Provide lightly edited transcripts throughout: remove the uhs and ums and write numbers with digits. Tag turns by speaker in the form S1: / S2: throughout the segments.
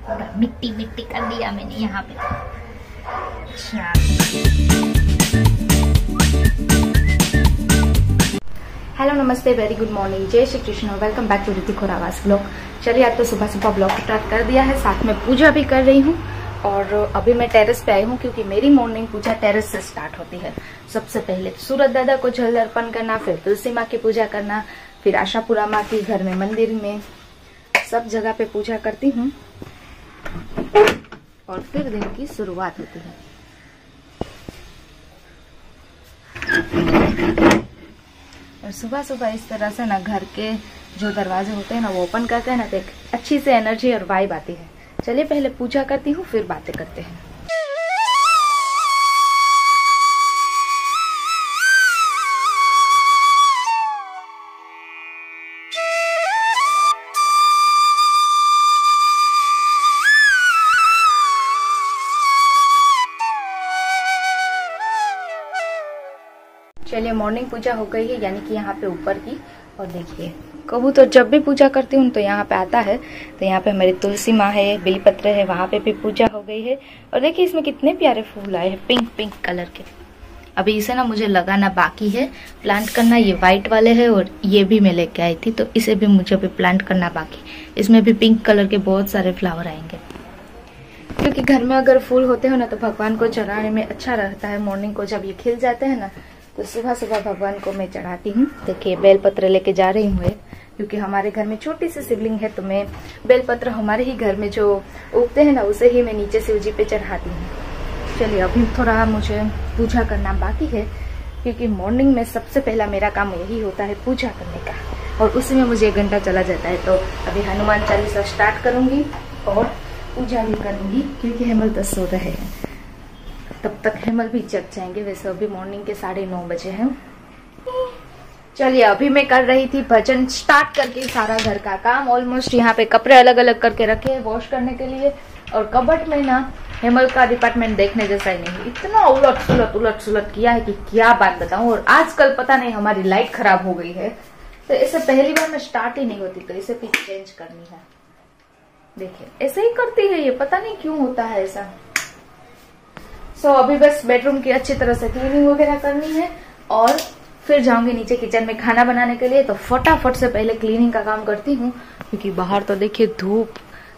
S1: पूरा मिट्टी मिट्टी कर दिया मैंने यहाँ पे। हेलो नमस्ते, वेरी गुड मॉर्निंग, जय Shri Krishna, welcome back to Hrithik और आवाज ब्लॉग। चलिए आज तो सुबह सुबह ब्लॉग स्टार्ट कर दिया है, साथ में पूजा भी कर रही हूँ। और अभी मैं टेरेस पे आई हूँ क्योंकि मेरी मॉर्निंग पूजा टेरेस से स्टार्ट होती है। सबसे पहले सूरज दादा को जल अर्पण करना, फिर तुलसी माँ की पूजा करना, फिर आशापुरा माँ की, घर में मंदिर में, सब जगह पे पूजा करती हूँ और फिर दिन की शुरुआत होती है। और सुबह सुबह इस तरह से ना घर के जो दरवाजे होते हैं ना वो ओपन करते हैं ना, तो एक अच्छी सी एनर्जी और वाइब आती है। चलिए पहले पूजा करती हूँ, फिर बातें करते हैं। चलिए मॉर्निंग पूजा हो गई है, यानी कि यहाँ पे ऊपर की। और देखिए कबूतर जब भी पूजा करती हूँ तो यहाँ पे आता है। तो यहाँ पे हमारी तुलसी माँ है, बेलपत्र है, वहाँ पे भी पूजा हो गई है। और देखिए इसमें कितने प्यारे फूल आए हैं, पिंक पिंक कलर के। अभी इसे ना मुझे लगाना बाकी है, प्लांट करना। ये व्हाइट वाले है और ये भी मैं लेके आई थी, तो इसे भी मुझे अभी प्लांट करना बाकी। इसमें भी पिंक कलर के बहुत सारे फ्लावर आएंगे, क्योंकि घर में अगर फूल होते हो ना तो भगवान को चढ़ाने में अच्छा रहता है। मॉर्निंग को जब ये खिल जाते हैं ना तो सुबह सुबह भगवान को मैं चढ़ाती हूँ। देखिए बेलपत्र लेके जा रही हूँ, क्योंकि हमारे घर में छोटी सी शिवलिंग है, तो मैं बेलपत्र हमारे ही घर में जो उगते हैं ना उसे ही मैं नीचे शिव जी पे चढ़ाती हूँ। चलिए अभी थोड़ा मुझे पूजा करना बाकी है, क्योंकि मॉर्निंग में सबसे पहला मेरा काम यही होता है पूजा करने का, और उसी में मुझे 1 घंटा चला जाता है। तो अभी हनुमान चालीसा स्टार्ट करूंगी और पूजा भी करूंगी, क्योंकि हेमल तो सो रहे हैं, तब तक हेमल भी जग जाएंगे। वैसे अभी मॉर्निंग के 9:30 बजे हैं। चलिए अभी मैं कर रही थी भजन, स्टार्ट करके सारा घर का काम। ऑलमोस्ट यहाँ पे कपड़े अलग अलग करके रखे हैं वॉश करने के लिए। और कबर्ड में ना हेमल का डिपार्टमेंट देखने जैसा ही नहीं, इतना उलट सुलट किया है कि क्या बात बताऊं। और आजकल पता नहीं हमारी लाइट खराब हो गई है, तो इसे पहली बार में स्टार्ट ही नहीं होती, तो इसे भी चेंज करनी है। देखिए ऐसे ही करती है ये, पता नहीं क्यों होता है ऐसा। सो अभी बस बेडरूम की अच्छी तरह से क्लीनिंग वगैरह करनी है और फिर जाऊंगी नीचे किचन में खाना बनाने के लिए। तो फटाफट से पहले क्लीनिंग का काम करती हूँ, क्योंकि बाहर तो देखिए धूप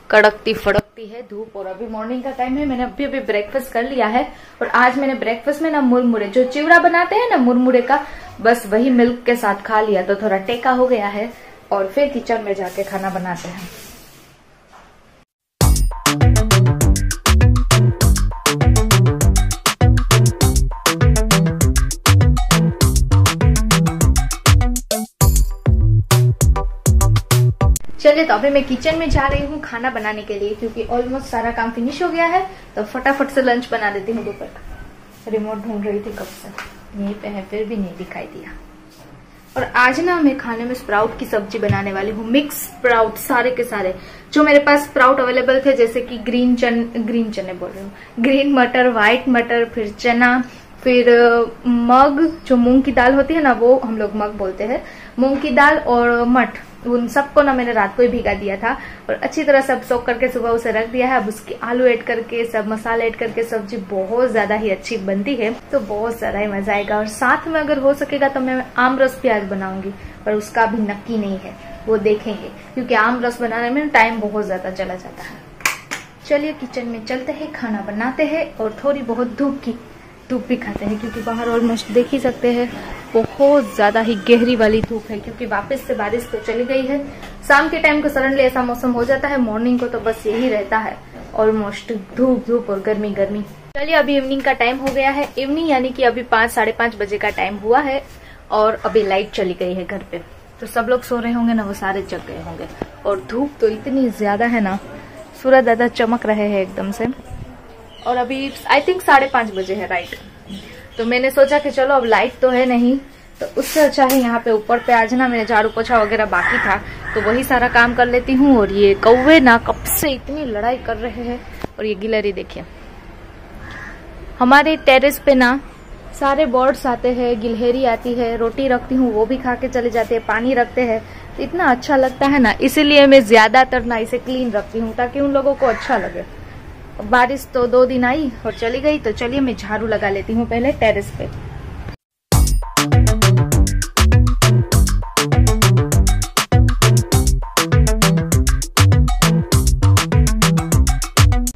S1: कड़कती फड़कती है धूप। और अभी मॉर्निंग का टाइम है, मैंने अभी ब्रेकफास्ट कर लिया है। और आज मैंने ब्रेकफास्ट में ना मुरमुरे, जो चिवड़ा बनाते हैं ना मुरमुरे का, बस वही मिल्क के साथ खा लिया, तो थोड़ा टेका हो गया है। और फिर किचन में जाके खाना बनाते हैं। चलिए तो अभी मैं किचन में जा रही हूँ खाना बनाने के लिए, क्योंकि ऑलमोस्ट सारा काम फिनिश हो गया है। तो फटाफट से लंच बना देती हूँ। दोपहर रिमोट ढूंढ रही थी कब से, यहीं पे है, फिर भी नहीं दिखाई दिया। और आज ना मैं खाने में स्प्राउट की सब्जी बनाने वाली हूँ, मिक्स स्प्राउट, सारे के सारे जो मेरे पास स्प्राउट अवेलेबल थे, जैसे कि ग्रीन चने बोल रही हूँ, ग्रीन मटर, व्हाइट मटर, फिर चना, फिर मग, जो मूंग की दाल होती है ना वो हम लोग मग बोलते हैं, मूंग की दाल और मठ, उन सबको ना मैंने रात को ही भिगा दिया था और अच्छी तरह सब सोक करके सुबह उसे रख दिया है। अब उसकी आलू ऐड करके, सब मसाले ऐड करके सब्जी बहुत ज्यादा ही अच्छी बनती है, तो बहुत ज्यादा ही मजा आएगा। और साथ में अगर हो सकेगा तो मैं आम रस प्याज बनाऊंगी, पर उसका भी नक्की नहीं है, वो देखेंगे, क्योंकि आम रस बनाने में टाइम बहुत ज्यादा चला जाता है। चलिए किचन में चलते हैं, खाना बनाते हैं और थोड़ी बहुत धूप भी खाते हैं, क्योंकि बाहर ऑलमोस्ट देख ही सकते हैं बहुत ज्यादा ही गहरी वाली धूप है, क्योंकि वापस से बारिश तो चली गई है। शाम के टाइम को सडनली ऐसा मौसम हो जाता है, मॉर्निंग को तो बस यही रहता है ऑलमोस्ट धूप और गर्मी। चलिए अभी इवनिंग का टाइम हो गया है, इवनिंग यानी कि अभी 5 साढ़े 5 बजे का टाइम हुआ है। और अभी लाइट चली गई है घर पे, तो सब लोग सो रहे होंगे ना, वो सारे जग गए होंगे। और धूप तो इतनी ज्यादा है ना, सूरज दादा चमक रहे हैं एकदम से। और अभी आई थिंक 5:30 बजे है, राइट। तो मैंने सोचा कि चलो अब लाइट तो है नहीं, तो उससे अच्छा है यहाँ पे ऊपर पे आज ना मेरे झाड़ू पोछा वगैरह बाकी था, तो वही सारा काम कर लेती हूँ। और ये कौवे ना कब से इतनी लड़ाई कर रहे हैं। और ये गिलहरी देखिए, हमारे टेरेस पे ना सारे बर्ड्स आते हैं, गिलहरी आती है, रोटी रखती हूँ वो भी खा के चले जाते हैं, पानी रखते हैं, इतना अच्छा लगता है ना, इसीलिए मैं ज्यादातर ना इसे क्लीन रखती हूँ ताकि उन लोगों को अच्छा लगे। बारिश तो 2 दिन आई और चली गई, तो चलिए मैं झाड़ू लगा लेती हूँ पहले टेरेस पे।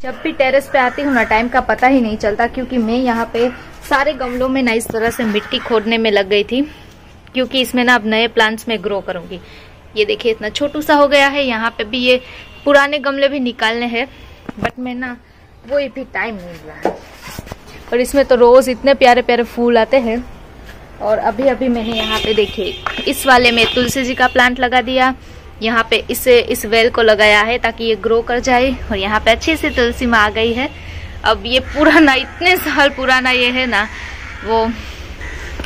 S1: जब भी टेरेस पे आती हूँ ना, टाइम का पता ही नहीं चलता, क्योंकि मैं यहाँ पे सारे गमलों में ना इस तरह से मिट्टी खोदने में लग गई थी, क्योंकि इसमें ना अब नए प्लांट्स में ग्रो करूंगी। ये देखिए इतना छोटू सा हो गया है। यहाँ पे भी ये पुराने गमले भी निकालने हैं, बट मैं ना वो भी टाइम नहीं मिला है। और इसमें तो रोज इतने प्यारे प्यारे फूल आते हैं। और अभी अभी मैंने यहाँ पे देखिए इस वाले में तुलसी जी का प्लांट लगा दिया। यहाँ पे इस वेल को लगाया है ताकि ये ग्रो कर जाए। और यहाँ पे अच्छे से तुलसी माँ आ गई है। अब ये पुराना, इतने साल पुराना ये है ना, वो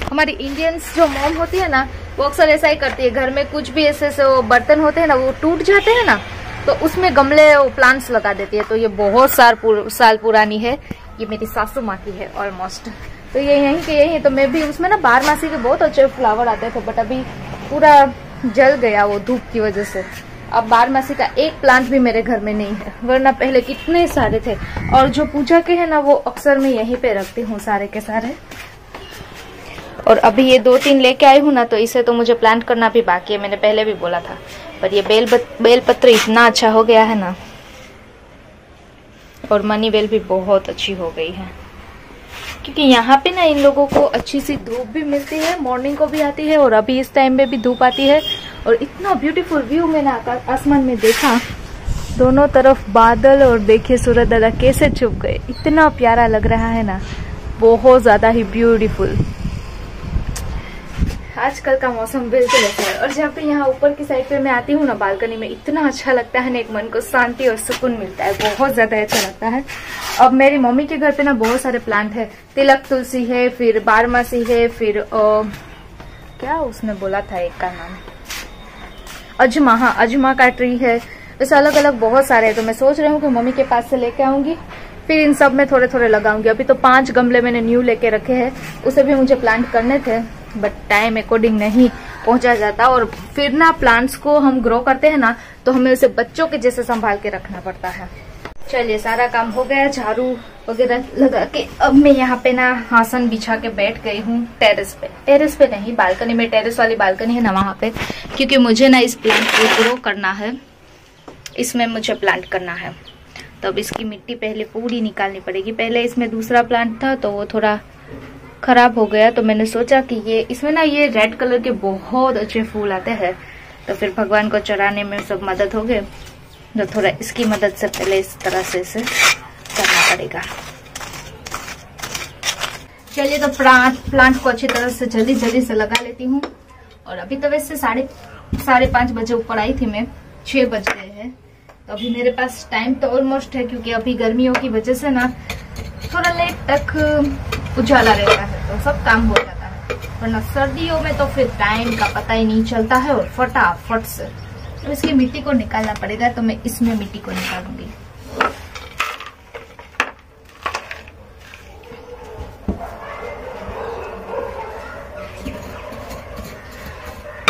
S1: हमारी इंडियंस जो मॉम होती है ना, वो अक्सर ऐसा ही करती है। घर में कुछ भी ऐसे वो बर्तन होते हैं ना, वो टूट जाते हैं ना, तो उसमें गमले वो प्लांट्स लगा देती है। तो ये बहुत साल पुरानी है। ये मेरी सासू माँ की है ऑलमोस्ट। तो ये यहीं के यही, तो मैं भी उसमें ना 12 मासी के बहुत अच्छे फ्लावर आते थे, बट अभी पूरा जल गया वो धूप की वजह से। अब 12 मासी का एक प्लांट भी मेरे घर में नहीं है, वरना पहले कितने सारे थे। और जो पूजा के है ना, वो अक्सर मैं यहीं पे रखती हूँ सारे के सारे। और अभी ये 2-3 लेके आई हूँ ना, तो इसे तो मुझे प्लांट करना भी बाकी है, मैंने पहले भी बोला था। पर ये बेल पत्र इतना अच्छा हो गया है ना, और मनी बेल भी बहुत अच्छी हो गई है, क्योंकि यहाँ पे ना इन लोगों को अच्छी सी धूप भी मिलती है, मॉर्निंग को भी आती है और अभी इस टाइम में भी धूप आती है। और इतना ब्यूटीफुल व्यू मैंने आसमान में देखा, दोनों तरफ बादल, और देखिए सूरज दादा कैसे छुप गए। इतना प्यारा लग रहा है ना, बहुत ज्यादा ही ब्यूटीफुल। आजकल का मौसम बिल्कुल ऐसा है। और जब भी यहाँ ऊपर की साइड पे मैं आती हूँ ना, बालकनी में, इतना अच्छा लगता है ना, एक मन को शांति और सुकून मिलता है, बहुत ज्यादा अच्छा लगता है। अब मेरी मम्मी के घर पे ना बहुत सारे प्लांट है। तिलक तुलसी है, फिर 12 मासी है, फिर क्या उसने बोला था एक का नाम, अजमा। हाँ, अजमा का ट्री है। वैसे अलग अलग बहुत सारे हैं। तो मैं सोच रही हूँ कि मम्मी के पास से लेके आऊंगी, फिर इन सब में थोड़े थोड़े लगाऊंगी। अभी तो 5 गमले मैंने न्यू लेके रखे हैं, उसे भी मुझे प्लांट करने थे, बट टाइम अकॉर्डिंग नहीं पहुंचा जाता। और फिर ना प्लांट्स को हम ग्रो करते हैं ना, तो हमें उसे बच्चों के जैसे संभाल के रखना पड़ता है। चलिए सारा काम हो गया, झाड़ू वगैरह लगा के अब मैं यहाँ पे ना आसन बिछा के बैठ गई हूँ टेरेस पे नहीं, बालकनी में। टेरेस वाली बालकनी है ना वहाँ पे, क्योंकि मुझे ना इस प्लांट को ग्रो करना है, इसमें मुझे प्लांट करना है। तो अब इसकी मिट्टी पहले पूरी निकालनी पड़ेगी। पहले इसमें दूसरा प्लांट था तो वो थोड़ा खराब हो गया, तो मैंने सोचा कि ये इसमें ना ये रेड कलर के बहुत अच्छे फूल आते हैं, तो फिर भगवान को चढ़ाने में सब मदद हो गए। तो थोड़ा इसकी मदद से पहले इस तरह से इसे करना पड़ेगा। चलिए तो प्लांट को अच्छी तरह से जल्दी से लगा लेती हूँ। और अभी तो वैसे 5:30 बजे ऊपर आई थी मैं, 6 बज गए हैं। तो अभी मेरे पास टाइम तो ऑलमोस्ट है, क्योंकि अभी गर्मियों की वजह से ना थोड़ा लेट तक उजाला रहता है, तो सब काम हो जाता है। वरना सर्दियों में तो फिर टाइम का पता ही नहीं चलता है, और फटाफट से तो इसकी मिट्टी को निकालना पड़ेगा। तो मैं इसमें मिट्टी को निकालूंगी।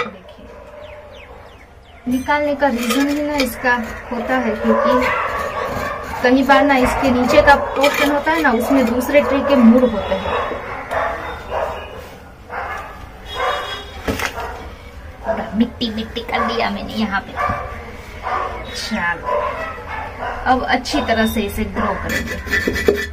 S1: देखिए, निकालने का रीजन भी ना इसका होता है, क्योंकि कई बार ना इसके नीचे का पोर्शन होता है ना, उसमें दूसरे ट्री के मूड होते हैं। मिट्टी कर दिया मैंने यहाँ पे। चलो अब अच्छी तरह से इसे ग्रो करेंगे।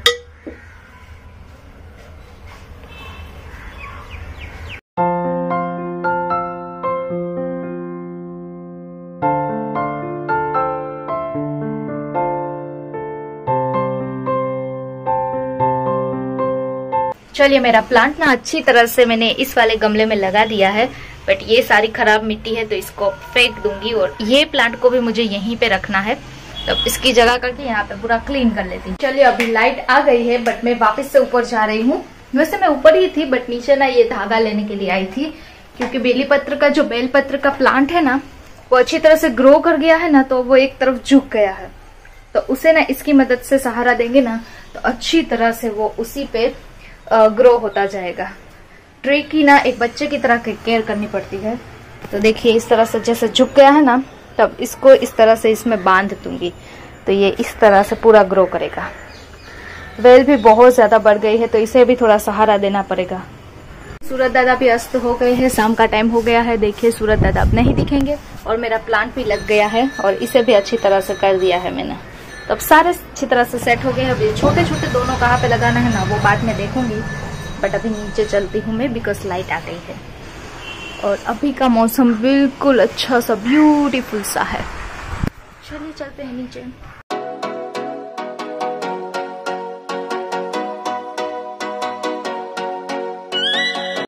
S1: चलिए मेरा प्लांट ना अच्छी तरह से मैंने इस वाले गमले में लगा दिया है, बट ये सारी खराब मिट्टी है तो इसको फेंक दूंगी। और ये प्लांट को भी मुझे यहीं पे रखना है, तो इसकी जगह करके यहाँ पे पूरा क्लीन कर लेती हूँ। चलिए अभी लाइट आ गई है, बट मैं वापस से ऊपर जा रही हूँ। वैसे मैं ऊपर ही थी, बट नीचे ना ये धागा लेने के लिए आई थी, क्योंकि बेलपत्र का प्लांट है ना, वो अच्छी तरह से ग्रो कर गया है ना, तो वो एक तरफ झुक गया है। तो उसे ना इसकी मदद से सहारा देंगे ना, तो अच्छी तरह से वो उसी पे ग्रो होता जाएगा। ट्री की ना एक बच्चे की तरह केयर करनी पड़ती है, तो देखिए इस तरह से जैसे झुक गया है ना, तब इसको इस तरह से इसमें बांध दूंगी, तो ये इस तरह से पूरा ग्रो करेगा। वेल भी बहुत ज्यादा बढ़ गई है, तो इसे भी थोड़ा सहारा देना पड़ेगा। सूरज दादा भी अस्त हो गए हैं, शाम का टाइम हो गया है। देखिए सूरज दादा अब नहीं दिखेंगे, और मेरा प्लांट भी लग गया है, और इसे भी अच्छी तरह से कर दिया है मैंने। तो अब सारे अच्छी तरह से सेट हो गए हैं। अभी छोटे छोटे दोनों कहाँ पे लगाना है ना, वो बाद में देखूंगी, बट अभी नीचे चलती हूँ मैं, बिकॉज लाइट आ गई है। और अभी का मौसम बिल्कुल अच्छा सा ब्यूटीफुल सा है। चलिए चलते हैं नीचे।